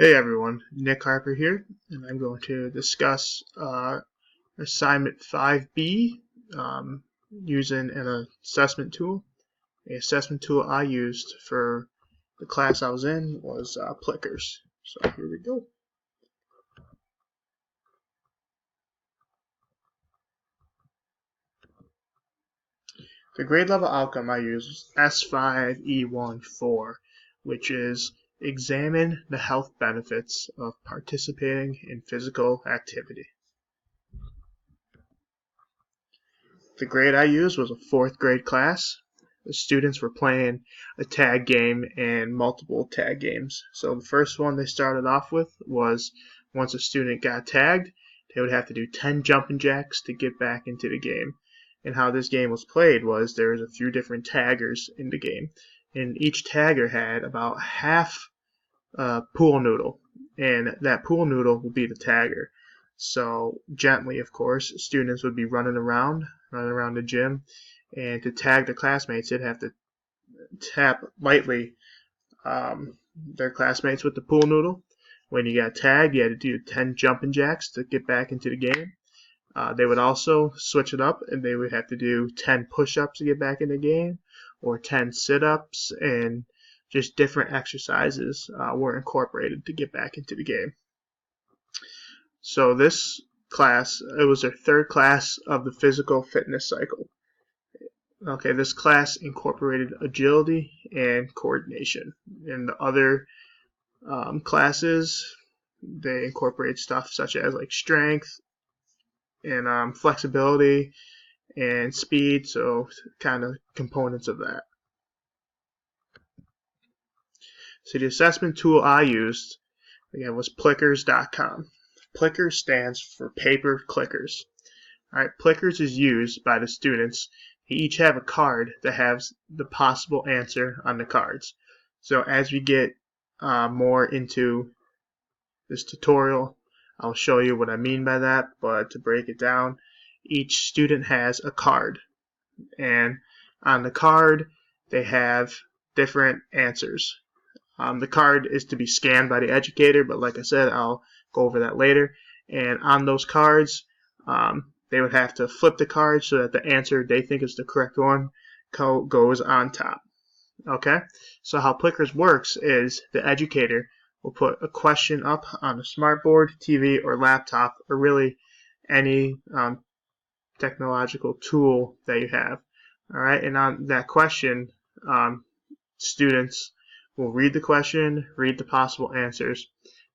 Hey everyone, Nick Harper here, and I'm going to discuss assignment 5B using an assessment tool. The assessment tool I used for the class I was in was Plickers. So here we go. The grade level outcome I used was S5E14, which is examine the health benefits of participating in physical activity. The grade I used was a 4th grade class. The students were playing a tag game and multiple tag games. So the first one they started off with was once a student got tagged, they would have to do 10 jumping jacks to get back into the game. And how this game was played was there was a few different taggers in the game. And each tagger had about half a pool noodle. And that pool noodle will be the tagger. So gently, of course, students would be running around the gym, and to tag their classmates, they'd have to tap lightly their classmates with the pool noodle. When you got tagged, you had to do 10 jumping jacks to get back into the game. They would also switch it up, and they would have to do 10 push-ups to get back in the game, or 10 sit-ups, and just different exercises were incorporated to get back into the game. So this class, it was their 3rd class of the physical fitness cycle. Okay, this class incorporated agility and coordination. In the other classes, they incorporate stuff such as like strength and flexibility and speed, so kind of components of that. So the assessment tool I used, again, was Plickers.com. Plickers stands for paper clickers. Alright, Plickers is used by the students. They each have a card that has the possible answer on the cards. So as we get more into this tutorial, I'll show you what I mean by that, but to break it down, each student has a card, and on the card they have different answers. The card is to be scanned by the educator, but like I said, I'll go over that later. And on those cards, they would have to flip the card so that the answer they think is the correct one goes on top. Okay? So how Plickers works is the educator will put a question up on a smartboard, TV, or laptop, or really any technological tool that you have. All right? And on that question, students will read the question, read the possible answers,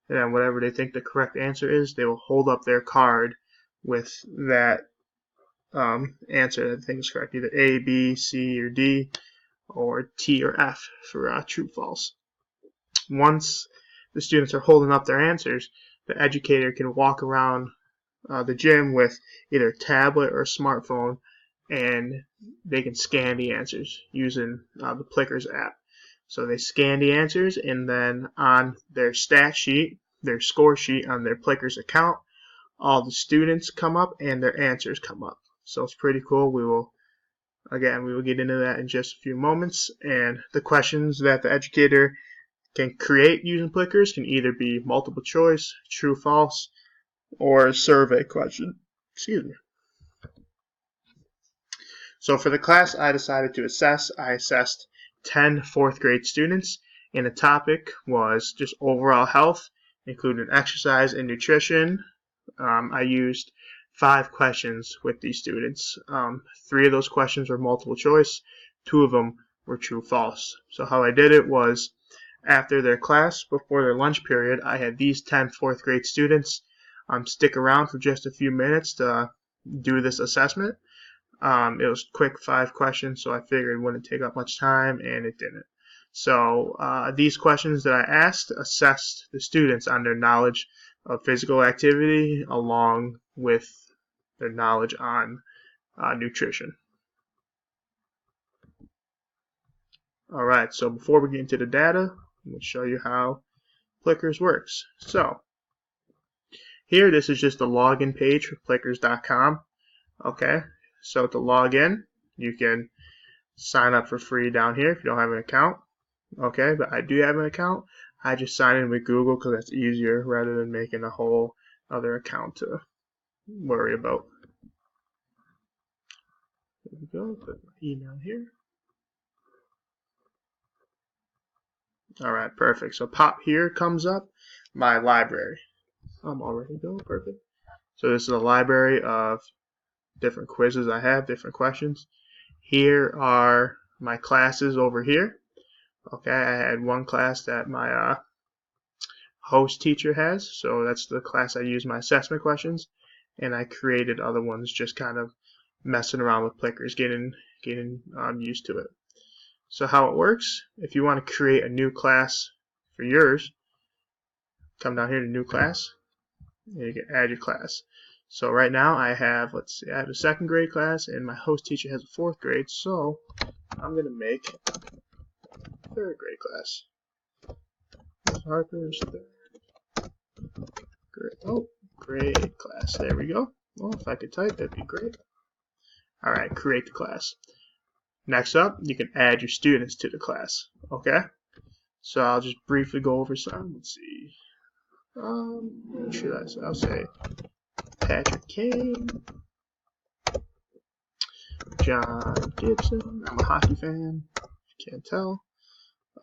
and then whatever they think the correct answer is, they will hold up their card with that answer that they think is correct, either A, B, C, or D, or T or F for true, false. Once the students are holding up their answers, the educator can walk around the gym with either a tablet or a smartphone, and they can scan the answers using the Plickers app. So they scan the answers, and then on their stat sheet, their score sheet on their Plickers account, all the students come up and their answers come up. So it's pretty cool. We will get into that in just a few moments. And the questions that the educator can create using Plickers can either be multiple choice, true, false, or a survey question. Excuse me. So for the class I decided to assess, I assessed 10 4th grade students, and the topic was just overall health, including exercise and nutrition. I used 5 questions with these students. 3 of those questions were multiple choice, 2 of them were true false. So how I did it was, after their class, before their lunch period, I had these 10 4th grade students stick around for just a few minutes to do this assessment. It was quick 5 questions, so I figured it wouldn't take up much time, and it didn't. So these questions that I asked assessed the students on their knowledge of physical activity along with their knowledge on nutrition. Alright, so before we get into the data, I'm going to show you how Plickers works. So here, this is just the login page for Plickers.com. Okay, so to log in, you can sign up for free down here if you don't have an account. Okay, but I do have an account. I just sign in with Google because that's easier rather than making a whole other account to worry about. There we go, put my email here. Alright, perfect. So pop here comes up my library. I'm already going, perfect. So this is a library of different quizzes I have, different questions. Here are my classes over here. Okay, I had one class that my host teacher has, so that's the class I use my assessment questions, and I created other ones just kind of messing around with Plickers, getting used to it. So how it works, if you want to create a new class for yours, come down here to new class, and you can add your class. So right now I have, let's see, I have a 2nd grade class and my host teacher has a 4th grade, so I'm going to make a 3rd grade class. Harper's 3rd grade class. There we go. Well, if I could type, that'd be great. Alright, create the class. Next up, you can add your students to the class. Okay? So I'll just briefly go over some. Let's see. What should I say? I'll say Patrick Kane, John Gibson. I'm a hockey fan. Can't tell.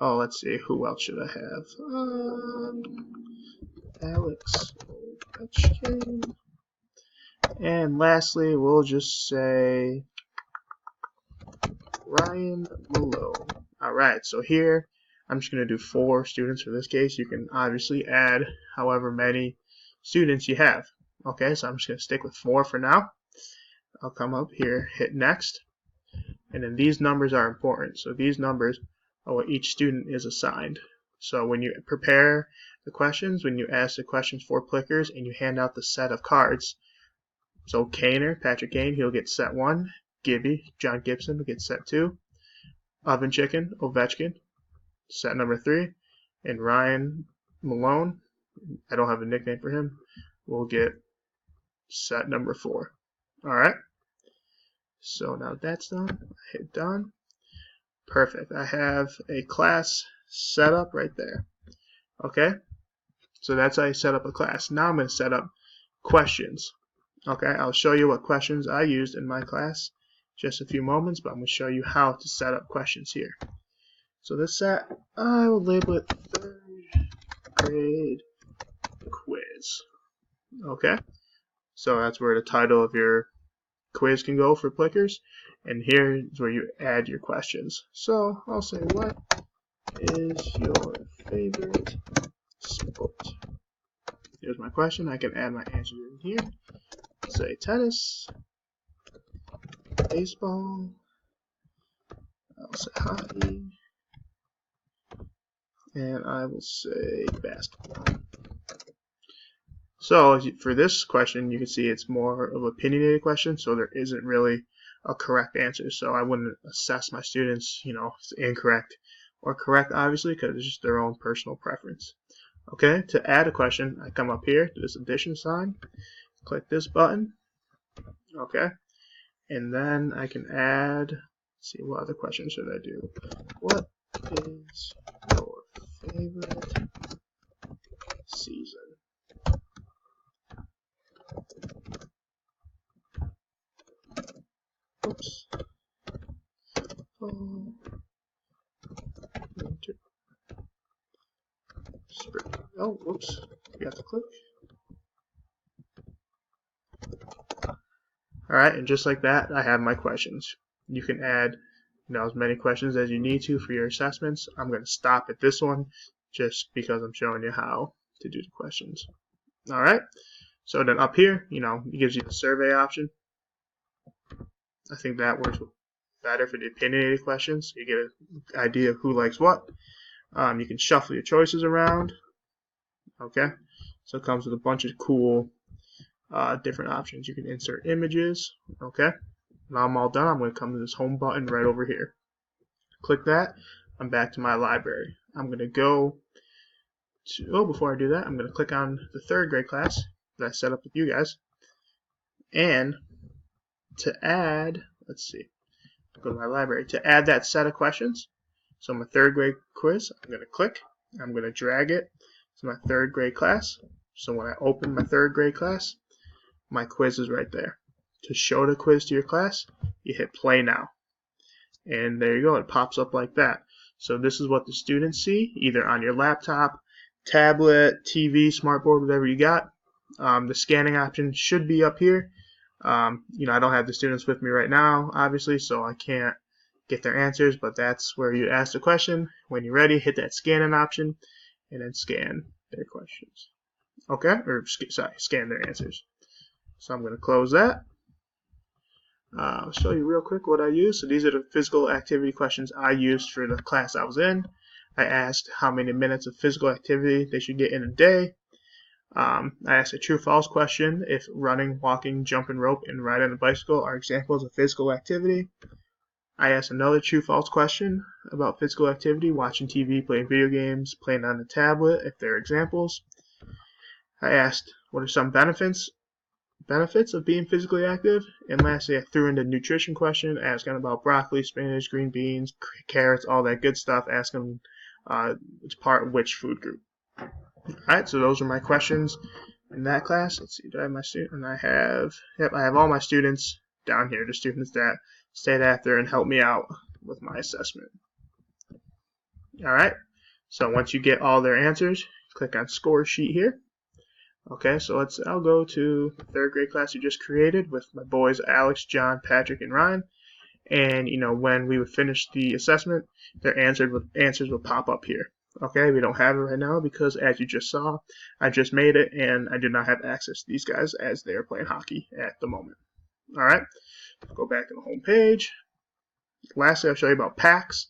Oh, let's see. Who else should I have? Alex Ovechkin. And lastly, we'll just say Ryan Malone. Alright, so here I'm just going to do 4 students for this case. You can obviously add however many students you have. Okay, so I'm just going to stick with 4 for now. I'll come up here, hit next, and then these numbers are important. So these numbers are what each student is assigned. So when you prepare the questions, when you ask the questions for Plickers and you hand out the set of cards, so Kaner, Patrick Kane, he'll get set 1. Gibby, John Gibson, will get set 2. Oven Chicken, Ovechkin, set number 3. And Ryan Malone, I don't have a nickname for him, will get set number 4. Alright, so now that's done. I hit done. Perfect. I have a class set up right there. Okay, so that's how you set up a class. Now I'm going to set up questions. Okay, I'll show you what questions I used in my class in just a few moments, but I'm going to show you how to set up questions here. So this set, I will label it 3rd grade quiz. Okay, so that's where the title of your quiz can go for Plickers, and here is where you add your questions. So I'll say, what is your favorite sport? Here's my question. I can add my answers in here. Say tennis, baseball, I'll say hockey, and I will say basketball. So for this question, you can see it's more of an opinionated question, so there isn't really a correct answer. So I wouldn't assess my students, if it's incorrect or correct, obviously, because it's just their own personal preference. Okay, to add a question, I come up here to this addition sign, click this button. Okay, and then I can add, let's see, what other question should I do? What is your favorite season? Oops. Winter. Spring. Oh, whoops. Forgot to click. Alright, and just like that, I have my questions. You can add as many questions as you need to for your assessments. I'm going to stop at this one just because I'm showing you how to do the questions. Alright, so then up here, it gives you the survey option. I think that works better for the opinionated questions. You get an idea of who likes what. You can shuffle your choices around. Okay, so it comes with a bunch of cool different options. You can insert images. Okay, now I'm all done. I'm going to come to this home button right over here. Click that. I'm back to my library. I'm going to go to, before I do that, I'm going to click on the 3rd grade class that I set up with you guys. And to add, let's see, go to my library. To add that set of questions, so my 3rd grade quiz, I'm going to click. I'm going to drag it to my 3rd grade class. So when I open my 3rd grade class, my quiz is right there. To show the quiz to your class, you hit play now. And there you go, it pops up like that. So this is what the students see, either on your laptop, tablet, TV, smartboard, whatever you got. The scanning option should be up here. I don't have the students with me right now, obviously, so I can't get their answers, but that's where you ask the question. When you're ready, hit that scanning option, and then scan their questions. Okay, or scan their answers. So I'm going to close that. I'll show you real quick what I used. So these are the physical activity questions I used for the class I was in. I asked how many minutes of physical activity they should get in a day. I asked a true-false question if running, walking, jumping rope, and riding a bicycle are examples of physical activity. I asked another true-false question about physical activity, watching TV, playing video games, playing on the tablet, if they're examples. I asked what are some benefits of being physically active, and lastly I threw in the nutrition question, asking about broccoli, spinach, green beans, carrots, all that good stuff, asking which part of which food group. Alright, so those are my questions in that class. Let's see, do I have my student? And I have all my students down here, the students that stayed after and helped me out with my assessment. Alright, so once you get all their answers, click on score sheet here. Okay, so I'll go to the 3rd grade class you just created with my boys Alex, John, Patrick, and Ryan. And when we would finish the assessment, their answers would pop up here. Okay, we don't have it right now because, as you just saw, I just made it and I did not have access to these guys as they are playing hockey at the moment. Alright, go back to the home page. Lastly, I'll show you about packs.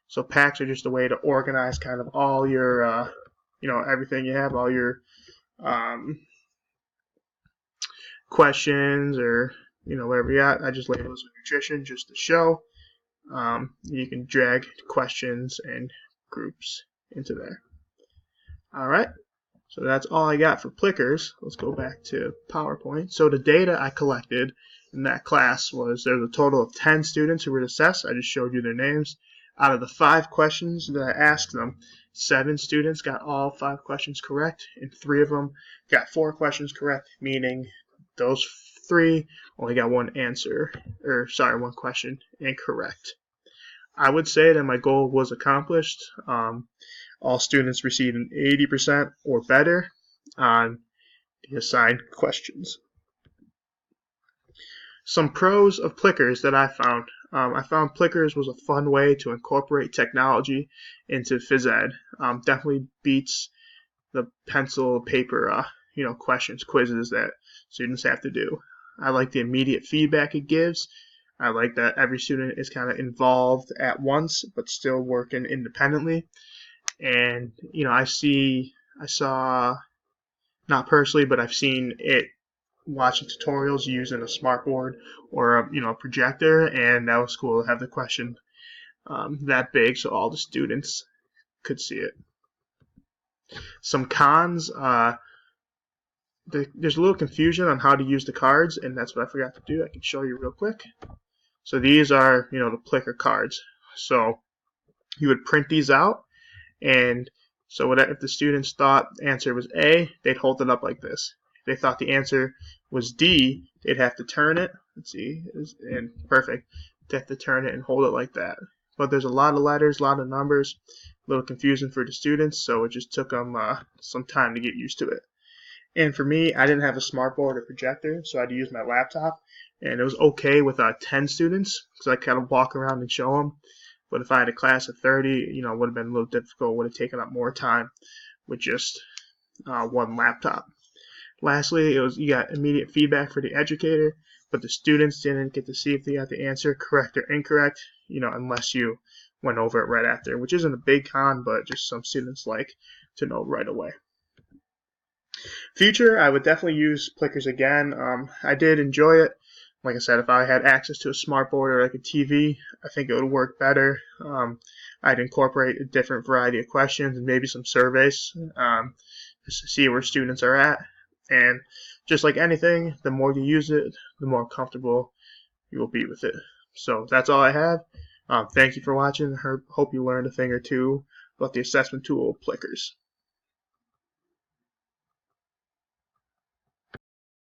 So packs are just a way to organize kind of all your, everything you have, all your questions or whatever you got. I just label this with nutrition just to show. You can drag questions and groups into there. Alright, so that's all I got for Plickers. Let's go back to PowerPoint. So the data I collected in that class was there's a total of 10 students who were assessed. I just showed you their names. Out of the 5 questions that I asked them, 7 students got all 5 questions correct, and 3 of them got 4 questions correct, meaning those 3 only got one question incorrect. I would say that my goal was accomplished. All students received an 80% or better on the assigned questions. Some pros of Plickers that I found. I found Plickers was a fun way to incorporate technology into phys ed. Definitely beats the pencil, paper, quizzes that students have to do. I like the immediate feedback it gives. I like that every student is kind of involved at once, but still working independently. And I saw, not personally, but I've seen it watching tutorials using a smartboard or a projector, and that was cool to have the question that big so all the students could see it. Some cons, there's a little confusion on how to use the cards, and that's what I forgot to do. I can show you real quick. So these are the Plicker cards. So you would print these out, and so if the students thought the answer was A, they'd hold it up like this. If they thought the answer was D, they'd have to turn it. Let's see, and perfect. They have to turn it and hold it like that. But there's a lot of letters, a lot of numbers, a little confusing for the students, so it just took them some time to get used to it. And for me, I didn't have a smartboard or projector, so I had to use my laptop. And it was okay with 10 students because I kind of walk around and show them. But if I had a class of 30, it would have been a little difficult. It would have taken up more time with just one laptop. Lastly, you got immediate feedback for the educator, but the students didn't get to see if they got the answer correct or incorrect, unless you went over it right after, which isn't a big con, but just some students like to know right away. Future, I would definitely use Plickers again. I did enjoy it. Like I said, if I had access to a smartboard or like a TV, I think it would work better. I'd incorporate a different variety of questions and maybe some surveys just to see where students are at. And just like anything, the more you use it, the more comfortable you will be with it. So that's all I have. Thank you for watching. I hope you learned a thing or two about the assessment tool Plickers.